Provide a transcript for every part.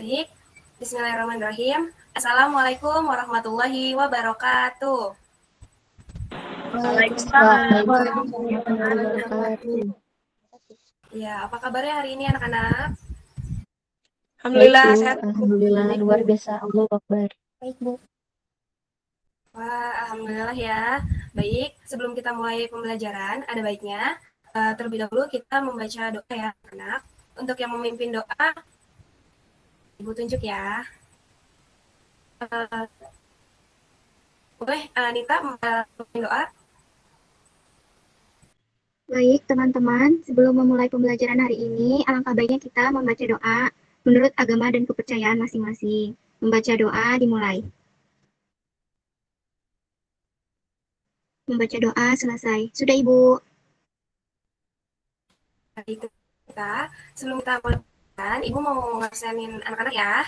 Baik, bismillahirrahmanirrahim. Assalamualaikum warahmatullahi wabarakatuh. Waalaikumsalam Waalaikumsalam warahmatullahi wabarakatuh. Ya, apa kabarnya hari ini anak-anak? Baik, Alhamdulillah Bu. sehat. Alhamdulillah, luar biasa. Allahu Akbar. Baik, Bu. Wah, alhamdulillah ya. Baik, sebelum kita mulai pembelajaran, ada baiknya terlebih dahulu kita membaca doa ya, anak. Untuk yang memimpin doa, Ibu tunjuk ya. Boleh, Nita memimpin doa? Baik, teman-teman, sebelum memulai pembelajaran hari ini, alangkah baiknya kita membaca doa menurut agama dan kepercayaan masing-masing. Membaca doa dimulai. Membaca doa selesai. Sudah, Ibu. Baik, sebelum kita mulai, Ibu mau ngasenin anak-anak ya.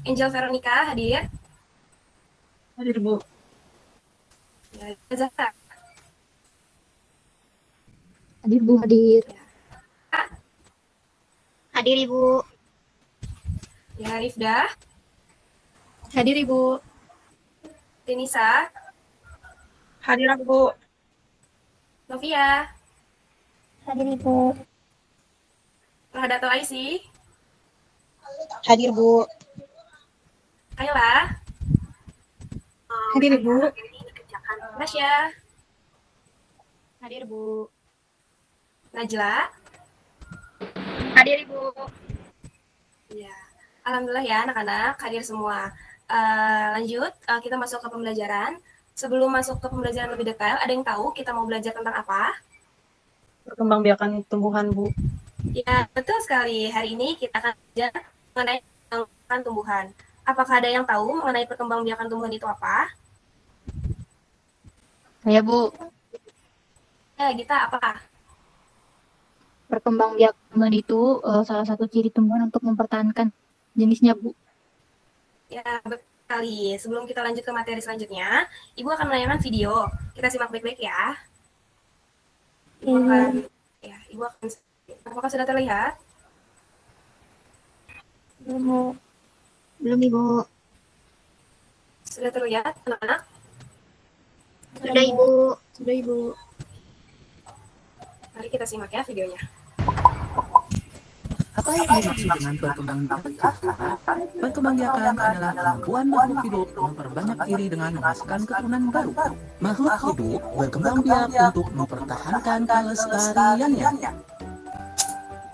Angel Veronica hadir. Hadir, Bu. Ya, Zahra. Hadir, Bu. Hadir. Hadir, Ibu. Ya, Rifda. Hadir, Ibu. Denisa. Hadir, Bu. Novia. Hadir, Ibu. Rohadato Aisy. Hadir, Bu. Kayla. Hadir, Bu. Nasya. Hadir, Bu. Najla. Hadir, Ibu. Ya, alhamdulillah ya anak-anak hadir semua. Lanjut, kita masuk ke pembelajaran. Sebelum masuk ke pembelajaran lebih detail, ada yang tahu kita mau belajar tentang apa? Perkembangbiakan tumbuhan, Bu. Ya, betul sekali. Hari ini kita akan belajar mengenai perkembangan tumbuhan. Apakah ada yang tahu mengenai perkembangbiakan tumbuhan itu apa? Saya, Bu. Ya, Gita, apa? Perkembangbiakan itu salah satu ciri tumbuhan untuk mempertahankan jenisnya, Bu. Ya, betul sekali. Sebelum kita lanjut ke materi selanjutnya, Ibu akan menayangkan video. Kita simak baik-baik ya. Ibu akan, apakah sudah terlihat? Belum, Ibu. Sudah terlihat, anak-anak? Sudah, Ibu. Sudah, Ibu. Mari kita simak ya videonya. Apa yang dimaksud dengan perkembangbiakan? Perkembangbiakan adalah kemampuan makhluk hidup memperbanyak diri dengan menghasilkan keturunan baru. Makhluk hidup berkembang biak untuk mempertahankan kelestariannya.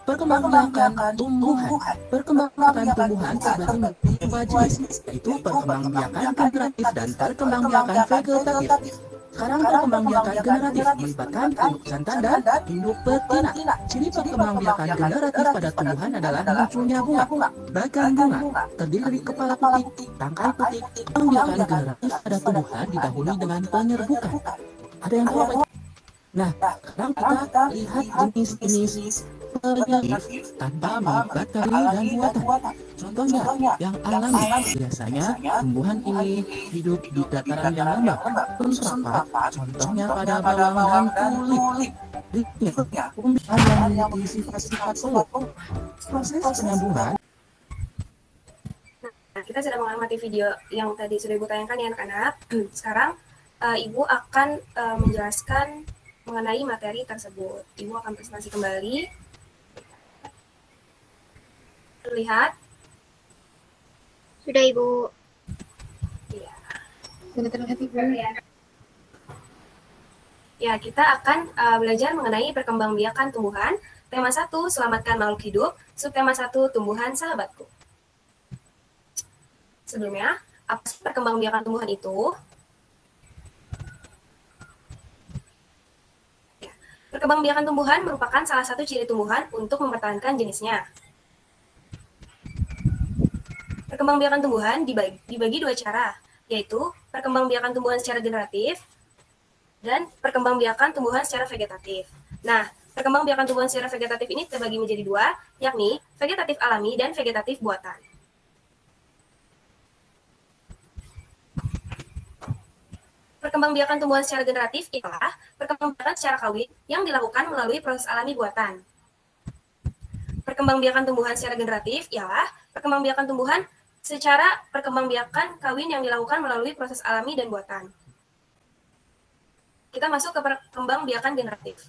Perkembangbiakan tumbuhan. Perkembangbiakan tumbuhan terbagi menjadi dua jenis, yaitu perkembangbiakan generatif dan perkembangbiakan vegetatif. Sekarang perkembangbiakan generatif melibatkan induk jantan dan induk betina. Ciri perkembangbiakan generatif pada tumbuhan adalah munculnya bunga. Bagian bunga terdiri dari kepala putih, tangkai putih. Perkembangbiakan generatif pada tumbuhan didahului dengan penyerbukan. Ada yang tahu apa itu? Nah, sekarang kita lihat jenis-jenis penyerbukan tanpa melibatkan diri dan buatan. Contohnya, yang alami biasanya tumbuhan ini hidup di dataran yang lembab, rapat, contohnya pada bawang dan kulit. Berikutnya, tumbuhan yang memiliki sifat-sifat peluk. Proses penyambungan. Nah, kita sudah mengamati video yang tadi sudah Ibu tayangkan ya anak-anak. Sekarang Ibu akan menjelaskan mengenai materi tersebut. Ibu akan presentasi kembali. Terlihat? Sudah, Ibu. Iya. Sudah terlihat, Ibu. Ya, kita akan belajar mengenai perkembangbiakan tumbuhan. Tema 1, selamatkan makhluk hidup. Subtema 1, tumbuhan sahabatku. Sebelumnya, apa sih perkembangbiakan tumbuhan itu? Ya, perkembangbiakan tumbuhan merupakan salah satu ciri tumbuhan untuk mempertahankan jenisnya. Perkembangbiakan tumbuhan dibagi dua cara, yaitu perkembangbiakan tumbuhan secara generatif dan perkembangbiakan tumbuhan secara vegetatif. Nah, perkembangbiakan tumbuhan secara vegetatif ini terbagi menjadi dua, yakni vegetatif alami dan vegetatif buatan. Perkembangbiakan tumbuhan secara generatif ialah perkembangbiakan secara kawin yang dilakukan melalui proses alami buatan. Perkembangbiakan tumbuhan secara generatif ialah perkembangbiakan tumbuhan secara perkembangbiakan kawin yang dilakukan melalui proses alami dan buatan. Kita masuk ke perkembangbiakan generatif.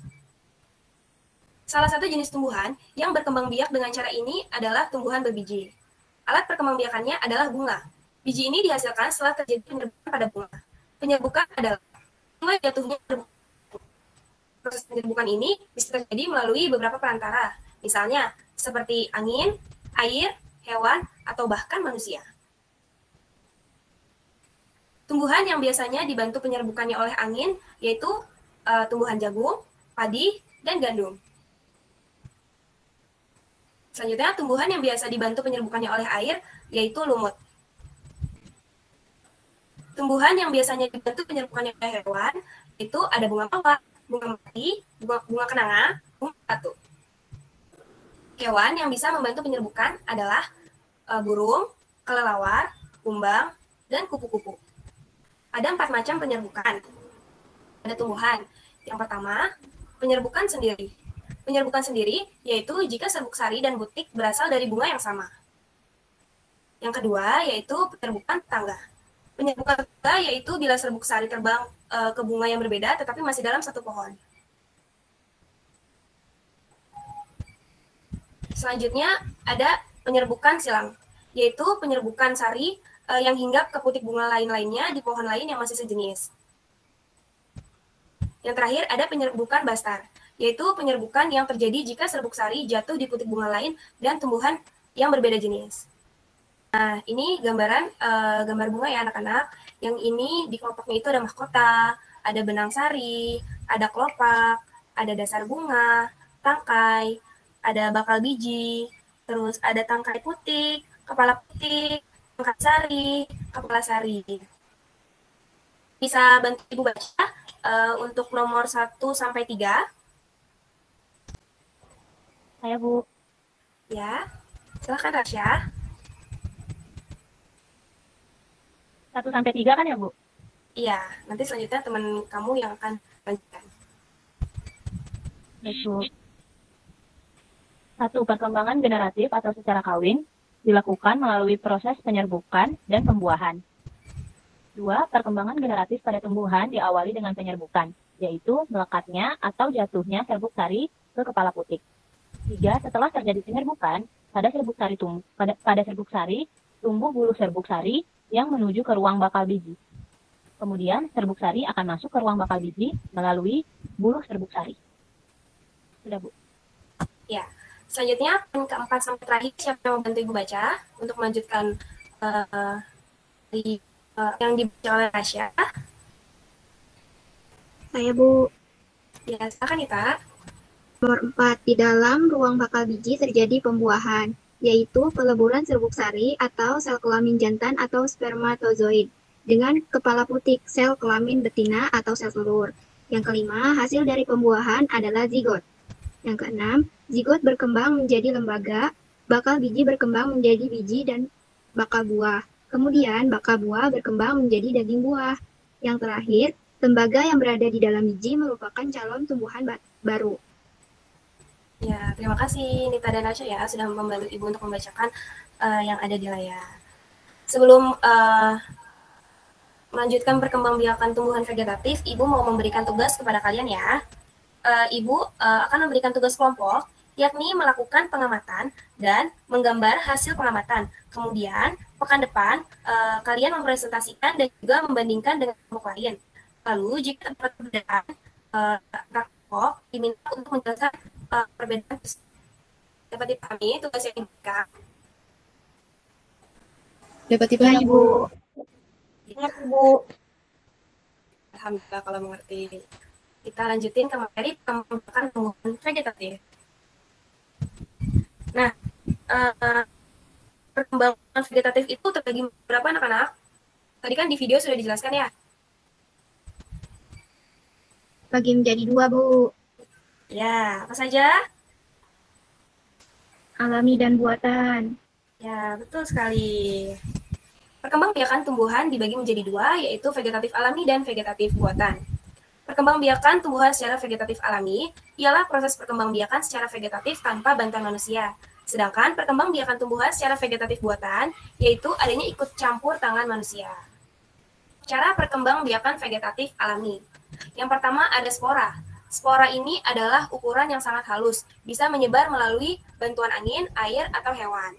Salah satu jenis tumbuhan yang berkembang biak dengan cara ini adalah tumbuhan berbiji. Alat perkembangbiakannya adalah bunga. Biji ini dihasilkan setelah terjadi penyerbukan pada bunga. Penyerbukan adalah bunga jatuhnya. Proses penyerbukan ini bisa terjadi melalui beberapa perantara, misalnya seperti angin, air, hewan, atau bahkan manusia. Tumbuhan yang biasanya dibantu penyerbukannya oleh angin yaitu tumbuhan jagung, padi, dan gandum. Selanjutnya, tumbuhan yang biasa dibantu penyerbukannya oleh air yaitu lumut. Tumbuhan yang biasanya dibantu penyerbukannya oleh hewan itu ada bunga mawar, bunga melati, bunga kenanga, bunga batu. Hewan yang bisa membantu penyerbukan adalah burung, kelelawar, kumbang, dan kupu-kupu. Ada 4 macam penyerbukan. Ada tumbuhan. Yang pertama, penyerbukan sendiri. Penyerbukan sendiri yaitu jika serbuk sari dan butik berasal dari bunga yang sama. Yang kedua yaitu penyerbukan tetangga. Penyerbukan tetangga yaitu bila serbuk sari terbang ke bunga yang berbeda tetapi masih dalam satu pohon. Selanjutnya ada penyerbukan silang, yaitu penyerbukan sari yang hinggap ke putik bunga lain-lainnya di pohon lain yang masih sejenis. Yang terakhir ada penyerbukan bastar, yaitu penyerbukan yang terjadi jika serbuk sari jatuh di putik bunga lain dan tumbuhan yang berbeda jenis. Nah, ini gambar bunga ya anak-anak. Yang ini di kelompoknya itu ada mahkota, ada benang sari, ada kelopak, ada dasar bunga, tangkai, ada bakal biji, terus ada tangkai putik, kepala putik, tangkai sari, kepala sari. Bisa bantu Ibu baca untuk nomor 1 sampai 3. Saya, Bu. Ya, silakan Rasya. 1 sampai 3 kan ya, Bu? Iya, nanti selanjutnya teman kamu yang akan lanjutkan. Baik, Bu. 1. Perkembangan generatif atau secara kawin dilakukan melalui proses penyerbukan dan pembuahan. 2. Perkembangan generatif pada tumbuhan diawali dengan penyerbukan, yaitu melekatnya atau jatuhnya serbuk sari ke kepala putik. 3. Setelah terjadi penyerbukan, pada serbuk sari tumbuh bulu serbuk sari yang menuju ke ruang bakal biji. Kemudian serbuk sari akan masuk ke ruang bakal biji melalui bulu serbuk sari. Sudah, Bu. Ya. Selanjutnya, poin keempat sampai terakhir, siapa yang mau bantu Ibu baca untuk melanjutkan yang dibaca oleh Rasya? Saya, Bu. Ya, silakan Ita. Nomor 4. Di dalam ruang bakal biji terjadi pembuahan, yaitu peleburan serbuk sari atau sel kelamin jantan atau spermatozoid dengan kepala putik sel kelamin betina atau sel telur. Yang kelima, hasil dari pembuahan adalah zigot. Yang keenam, zigot berkembang menjadi lembaga, bakal biji berkembang menjadi biji dan bakal buah. Kemudian bakal buah berkembang menjadi daging buah. Yang terakhir, tembaga yang berada di dalam biji merupakan calon tumbuhan baru. Ya, terima kasih Nita dan Rasya ya sudah membantu Ibu untuk membacakan yang ada di layar. Sebelum melanjutkan perkembangbiakan tumbuhan vegetatif, Ibu mau memberikan tugas kepada kalian ya. Ibu akan memberikan tugas kelompok, yakni melakukan pengamatan dan menggambar hasil pengamatan. Kemudian, pekan depan, kalian mempresentasikan dan juga membandingkan dengan kelompok lain. Lalu, jika dapat perbedaan, kelompok diminta untuk menjelaskan perbedaan tersebut. Dapat dipahami tugas yang diberikan? Dapat dipahami, Bu. Mengerti, Bu. Alhamdulillah kalau mengerti. Kita lanjutin ke materi pengembangan tumbuhan vegetatif. Nah, perkembangan vegetatif itu terbagi berapa anak-anak? Tadi kan di video sudah dijelaskan ya. Bagi menjadi 2, Bu. Ya, apa saja? Alami dan buatan. Ya, betul sekali. Perkembangbiakan tumbuhan dibagi menjadi 2, yaitu vegetatif alami dan vegetatif buatan. Perkembangbiakan tumbuhan secara vegetatif alami ialah proses perkembangbiakan secara vegetatif tanpa bantuan manusia. Sedangkan perkembangbiakan tumbuhan secara vegetatif buatan, yaitu adanya ikut campur tangan manusia. Cara perkembangbiakan vegetatif alami. Yang pertama ada spora. Spora ini adalah ukuran yang sangat halus, bisa menyebar melalui bantuan angin, air, atau hewan.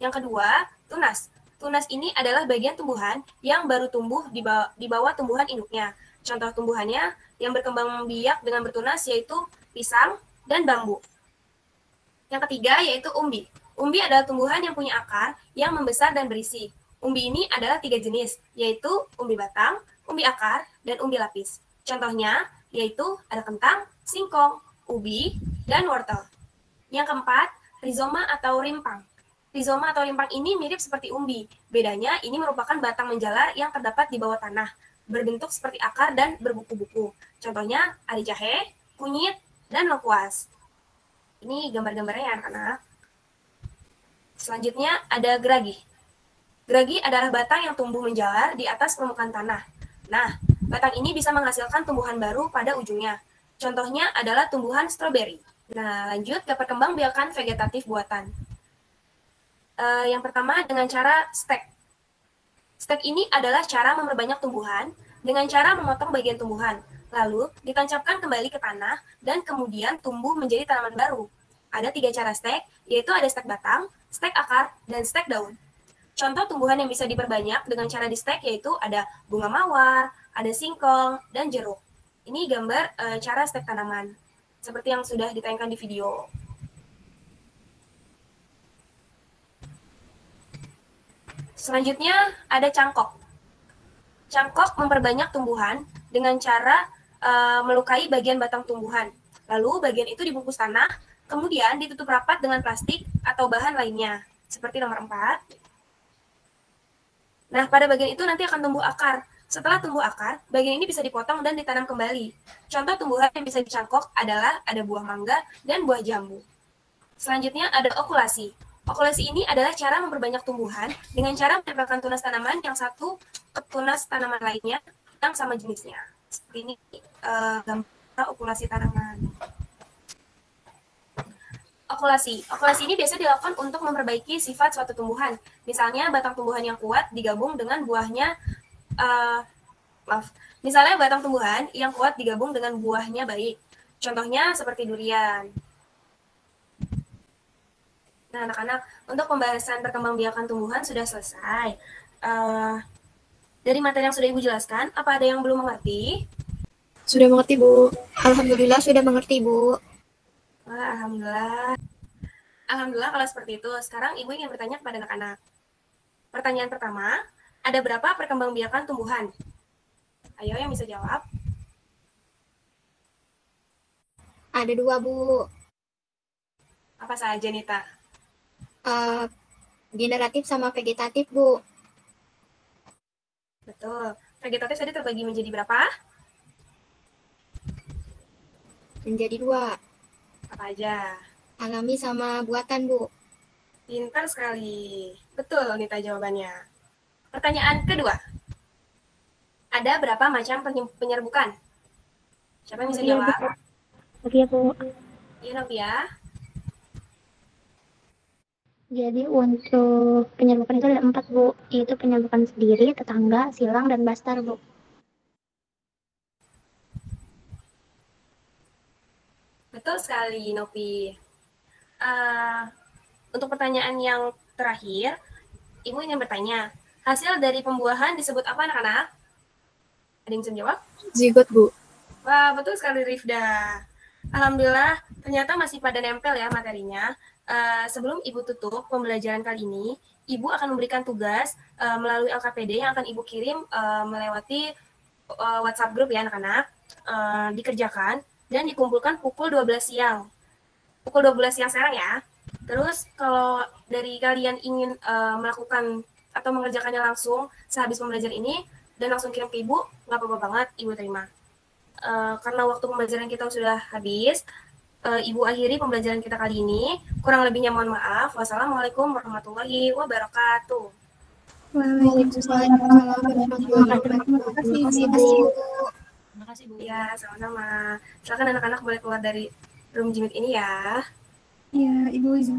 Yang kedua, tunas. Tunas ini adalah bagian tumbuhan yang baru tumbuh di bawah tumbuhan induknya. Contoh tumbuhannya yang berkembang biak dengan bertunas yaitu pisang dan bambu. Yang ketiga yaitu umbi. Umbi adalah tumbuhan yang punya akar yang membesar dan berisi. Umbi ini adalah 3 jenis, yaitu umbi batang, umbi akar, dan umbi lapis. Contohnya yaitu ada kentang, singkong, ubi, dan wortel. Yang keempat, rizoma atau rimpang. Rizoma atau rimpang ini mirip seperti umbi. Bedanya ini merupakan batang menjalar yang terdapat di bawah tanah, berbentuk seperti akar dan berbuku-buku. Contohnya ada jahe, kunyit, dan lengkuas. Ini gambar-gambarnya ya anak-anak. Selanjutnya ada geragi. Geragi adalah batang yang tumbuh menjalar di atas permukaan tanah. Nah, batang ini bisa menghasilkan tumbuhan baru pada ujungnya. Contohnya adalah tumbuhan stroberi. Nah, lanjut ke perkembangbiakan vegetatif buatan. Yang pertama dengan cara stek. Stek ini adalah cara memperbanyak tumbuhan dengan cara memotong bagian tumbuhan, lalu ditancapkan kembali ke tanah dan kemudian tumbuh menjadi tanaman baru. Ada 3 cara stek, yaitu ada stek batang, stek akar, dan stek daun. Contoh tumbuhan yang bisa diperbanyak dengan cara di stek yaitu ada bunga mawar, ada singkong, dan jeruk. Ini gambar cara stek tanaman, seperti yang sudah ditayangkan di video. Selanjutnya ada cangkok. Cangkok memperbanyak tumbuhan dengan cara melukai bagian batang tumbuhan. Lalu bagian itu dibungkus tanah, kemudian ditutup rapat dengan plastik atau bahan lainnya, seperti nomor 4. Nah, pada bagian itu nanti akan tumbuh akar. Setelah tumbuh akar, bagian ini bisa dipotong dan ditanam kembali. Contoh tumbuhan yang bisa dicangkok adalah ada buah mangga dan buah jambu. Selanjutnya ada okulasi. Okulasi ini adalah cara memperbanyak tumbuhan dengan cara menempelkan tunas tanaman yang satu ke tunas tanaman lainnya yang sama jenisnya. Seperti ini gambar okulasi tanaman. Okulasi. Okulasi ini biasanya dilakukan untuk memperbaiki sifat suatu tumbuhan. Misalnya batang tumbuhan yang kuat digabung dengan buahnya, misalnya batang tumbuhan yang kuat digabung dengan buahnya baik. Contohnya seperti durian. Nah, anak-anak, untuk pembahasan perkembangbiakan tumbuhan sudah selesai. Dari materi yang sudah Ibu jelaskan, apa ada yang belum mengerti? Sudah mengerti, Bu. Alhamdulillah sudah mengerti, Bu. Wah, alhamdulillah. Alhamdulillah kalau seperti itu. Sekarang Ibu ingin bertanya kepada anak-anak. Pertanyaan pertama, ada berapa perkembangbiakan tumbuhan? Ayo yang bisa jawab. Ada 2, Bu. Apa saja, Nita? Generatif sama vegetatif, Bu. Betul. Vegetatif tadi terbagi menjadi berapa? Menjadi 2. Apa aja? Alami sama buatan, Bu. Pintar sekali. Betul, Nita jawabannya. Pertanyaan kedua. Ada berapa macam penyerbukan? Siapa yang bisa jawab? Oke, Bu. Iya, Novia. Jadi untuk penyerbukan itu ada 4, Bu, yaitu penyerbukan sendiri, tetangga, silang, dan bastar, Bu. Betul sekali, Novi. Untuk pertanyaan yang terakhir, Ibu ingin bertanya, hasil dari pembuahan disebut apa, anak-anak? Ada yang bisa menjawab? Zigot, Bu. Wah, betul sekali, Rifda. Alhamdulillah, ternyata masih pada nempel ya materinya. Sebelum Ibu tutup pembelajaran kali ini, Ibu akan memberikan tugas melalui LKPD yang akan Ibu kirim melewati WhatsApp group ya anak-anak. Dikerjakan dan dikumpulkan pukul 12 siang. Pukul 12 siang sekarang ya. Terus kalau dari kalian ingin melakukan atau mengerjakannya langsung sehabis pembelajaran ini dan langsung kirim ke Ibu, nggak apa-apa banget, Ibu terima. Karena waktu pembelajaran kita sudah habis, Ibu akhiri pembelajaran kita kali ini. Kurang lebihnya mohon maaf. Wassalamualaikum warahmatullahi wabarakatuh. Waalaikumsalam warahmatullahi wabarakatuh. Terima kasih, Bu. Terima kasih, Bu. Ya, sama-sama. Silakan anak-anak boleh keluar dari room Jimit ini ya. Iya, Ibu izin